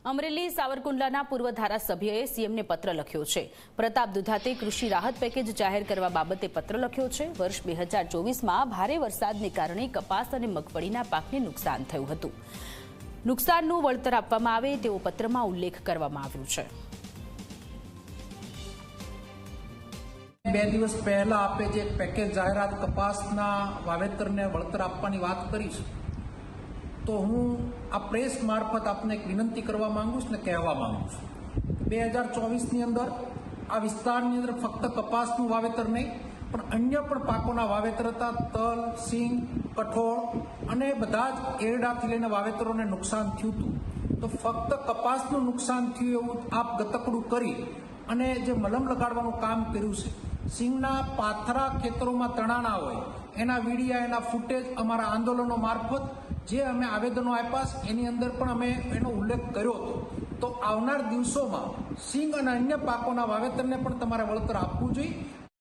અમરેલી સાવરકુંડલાના પૂર્વ ધારાસભ્યએ સીએમને પત્ર લખ્યો છે। પ્રતાપ દુધાતે કૃષિ રાહત પેકેજ જાહેર કરવા બાબતે પત્ર લખ્યો છે। વર્ષ 2024માં ભારે વરસાદને કારણે કપાસ અને મગફળીના પાકને નુકસાન થયું હતું। નુકસાનનું વળતર આપવામાં આવે તેવો પત્રમાં ઉલ્લેખ કરવામાં આવ્યો છે। 2 દિવસ પહેલા આપે જે પેકેજ જાહેરાત કપાસના વાવેતરને વળતર આપવાની વાત કરી છે, તો હું આ પ્રેસ મારફત આપને એક વિનંતી કરવા માંગુ છું ને કહેવા માંગુ છું। 2024ની અંદર આ વિસ્તારની અંદર ફક્ત કપાસનું વાવેતર નહીં પણ અન્ય પણ પાકોના વાવેતર હતા। તલ, સિંગ, કઠોળ અને બધા જ એરડાથી લઈને વાવેતરોને નુકસાન થયું હતું। તો ફક્ત કપાસનું નુકસાન થયું એવું આપ ગતકડું કરી અને જે મલમ લગાડવાનું કામ કર્યું છે, સિંગના પાથરા ખેતરોમાં તણાણા હોય એના વિડીયા, એના ફૂટેજ અમારા આંદોલનો મારફત જે અમે આવેદનો આપ્યા એની અંદર પણ અમે એનો ઉલ્લેખ કર્યો હતો। તો આવનાર દિવસોમાં સિંગ અને અન્ય પાકોના વાવેતરને પણ તમારે વળતર આપવું જોઈએ